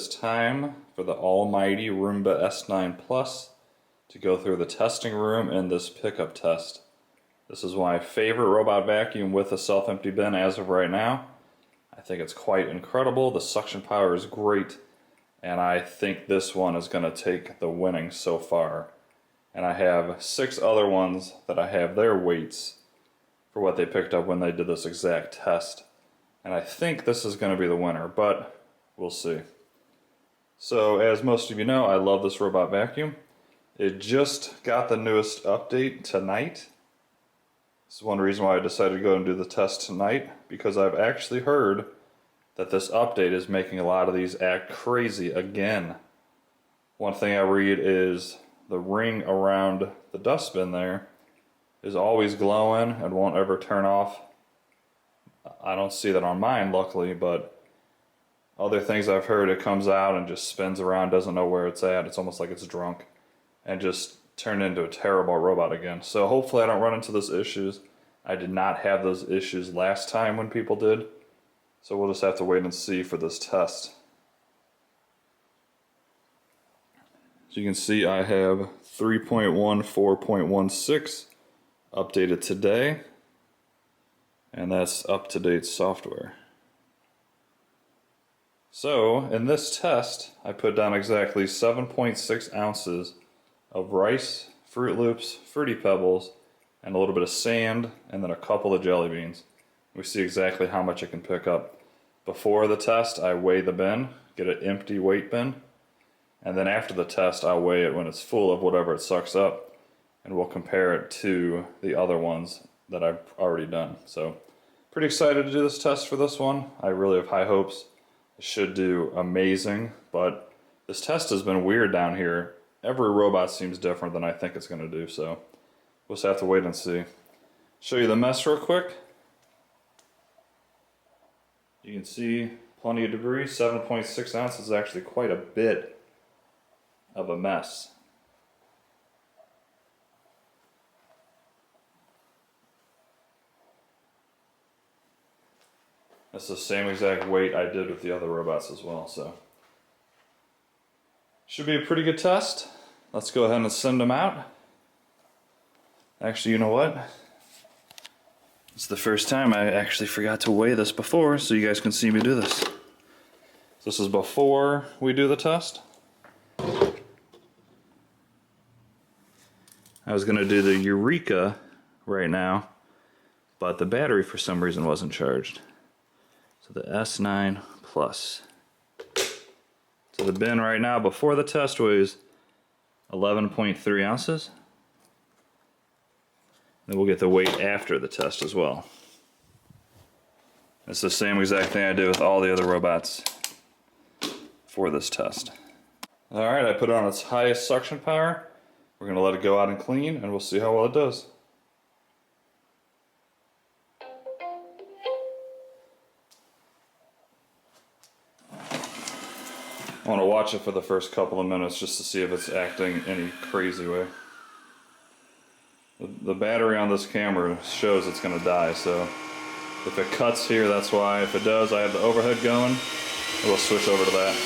is time for the almighty Roomba S9 Plus to go through the testing room in this pickup test. This is my favorite robot vacuum with a self-empty bin as of right now. I think it's quite incredible. The suction power is great, and I think this one is going to take the winning so far. And I have 6 other ones that I have their weights for what they picked up when they did this exact test. And I think this is going to be the winner, but we'll see. So as most of you know, I love this robot vacuum. It just got the newest update tonight. This is one reason why I decided to go and do the test tonight, because I've actually heard that this update is making a lot of these act crazy again. One thing I read is the ring around the dustbin there is always glowing and won't ever turn off. I don't see that on mine, luckily, but other things I've heard, it comes out and just spins around, doesn't know where it's at. It's almost like it's drunk, and just turned into a terrible robot again. So hopefully I don't run into those issues. I did not have those issues last time when people did. So we'll just have to wait and see for this test. As you can see, I have 3.14.16 updated today. And that's up-to-date software. So, in this test, I put down exactly 7.6 ounces of rice, Fruit Loops, Fruity Pebbles, and a little bit of sand, and then a couple of jelly beans. We see exactly how much it can pick up. Before the test, I weigh the bin, get an empty weight bin, and then after the test, I'll weigh it when it's full of whatever it sucks up, and we'll compare it to the other ones that I've already done. So, pretty excited to do this test for this one. I really have high hopes. It should do amazing, but this test has been weird down here. Every robot seems different than I think it's going to do, so we'll just have to wait and see. Show you the mess real quick. You can see plenty of debris. 7.6 ounces is actually quite a bit of a mess. That's the same exact weight I did with the other robots as well, so should be a pretty good test. Let's go ahead and send them out. Actually, you know what? It's the first time I actually forgot to weigh this before, so you guys can see me do this. This is before we do the test. I was going to do the Eureka right now, but the battery for some reason wasn't charged. So the S9 Plus. So the bin right now before the test weighs 11.3 ounces. Then we'll get the weight after the test as well. It's the same exact thing I did with all the other robots for this test. Alright, I put it on its highest suction power. We're going to let it go out and clean, and we'll see how well it does. I want to watch it for the first couple of minutes just to see if it's acting any crazy way. The battery on this camera shows it's going to die, so if it cuts here, that's why. If it does, I have the overhead going, and we'll switch over to that.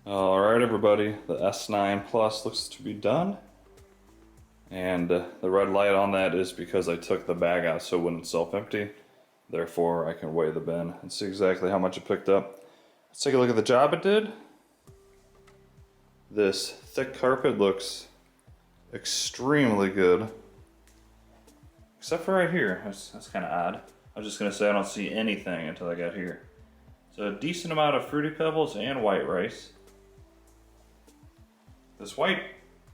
Alright everybody, the S9 Plus looks to be done. And the red light on that is because I took the bag out so it wouldn't self-empty. Therefore I can weigh the bin and see exactly how much it picked up. Let's take a look at the job it did. This thick carpet looks extremely good. Except for right here, that's kind of odd. I was just going to say I don't see anything until I got here. So a decent amount of Fruity Pebbles and white rice. This white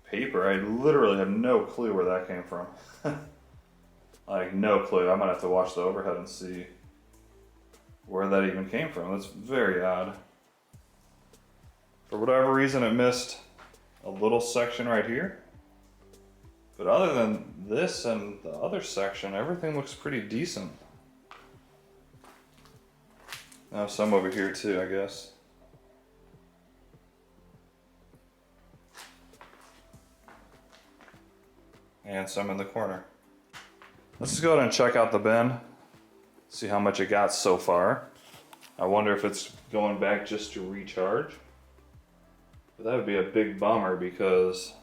paper, I literally have no clue where that came from. Like, no clue. I might have to watch the overhead and see where that even came from. That's very odd. For whatever reason, it missed a little section right here. But other than this and the other section, everything looks pretty decent. Now some over here too, I guess. And some in the corner. Let's just go ahead and check out the bin. See how much it got so far. I wonder if it's going back just to recharge. But that would be a big bummer because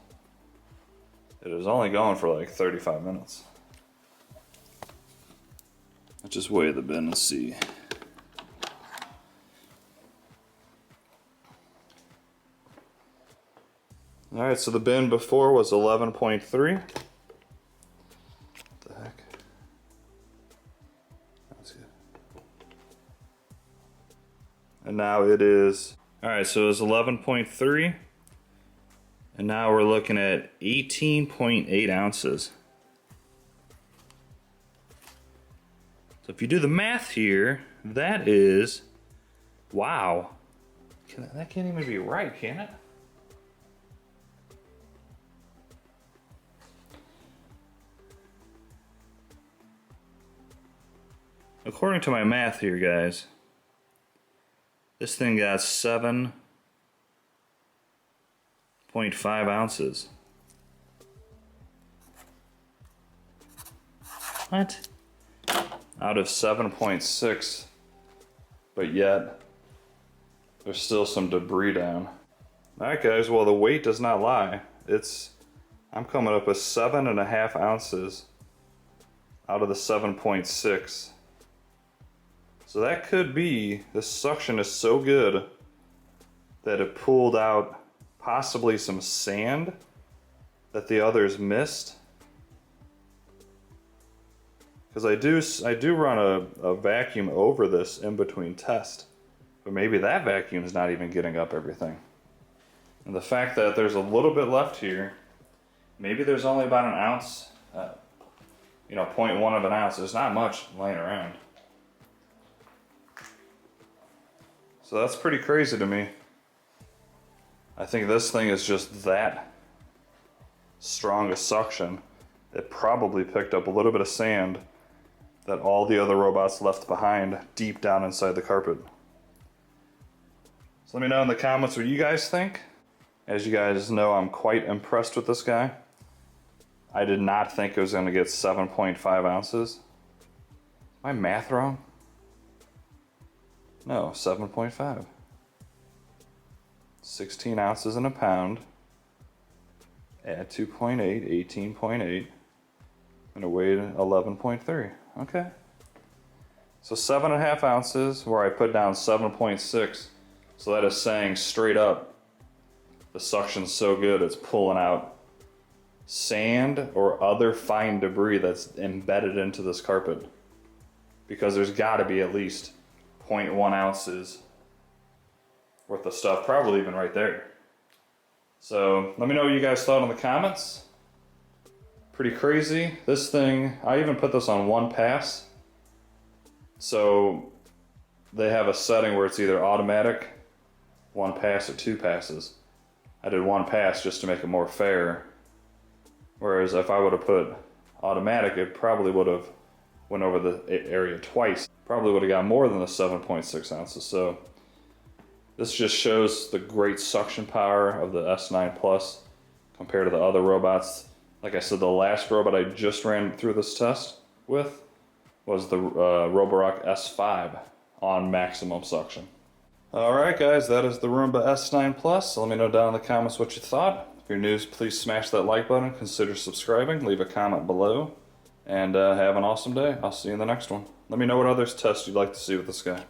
it is only going for like 35 minutes. Let's just weigh the bin and see. Alright, so the bin before was 11.3. What the heck? That's good. And now it is, alright, so it was 11.3. And now we're looking at 18.8 ounces. So if you do the math here, that is, wow. That can't even be right, can it? According to my math here, guys, this thing got 7.5 ounces. What? Out of 7.6, but yet there's still some debris down. Alright guys, well the weight does not lie. I'm coming up with 7.5 ounces out of the 7.6. So that could be, this suction is so good that it pulled out possibly some sand that the others missed. Because I do run a vacuum over this in between tests, but maybe that vacuum is not even getting up everything. And the fact that there's a little bit left here, maybe there's only about an ounce, 0.1 of an ounce. There's not much laying around. So that's pretty crazy to me. I think this thing is just that strong a suction. It probably picked up a little bit of sand that all the other robots left behind deep down inside the carpet. So let me know in the comments what you guys think. As you guys know, I'm quite impressed with this guy. I did not think it was going to get 7.5 ounces. Am I math wrong? No, 7.5. 16 ounces in a pound. Add 2.8, 18.8. And it weighed 11.3. Okay. So 7.5 ounces, where I put down 7.6. So that is saying straight up, the suction's so good it's pulling out sand or other fine debris that's embedded into this carpet. Because there's got to be at least 0.1 ounces worth of stuff, probably even right there. So let me know what you guys thought in the comments. Pretty crazy. This thing, I even put this on one pass. So they have a setting where it's either automatic, one pass, or two passes. I did one pass just to make it more fair. Whereas if I would have put automatic, it probably would have went over the area twice. Probably would have got more than the 7.6 ounces. So this just shows the great suction power of the S9 Plus compared to the other robots. Like I said, the last robot I just ran through this test with was the Roomba S5 on maximum suction. Alright guys, that is the Roomba S9 Plus. Let me know down in the comments what you thought. If you're new, please smash that like button, consider subscribing, leave a comment below, and have an awesome day. I'll see you in the next one. Let me know what other tests you'd like to see with this guy.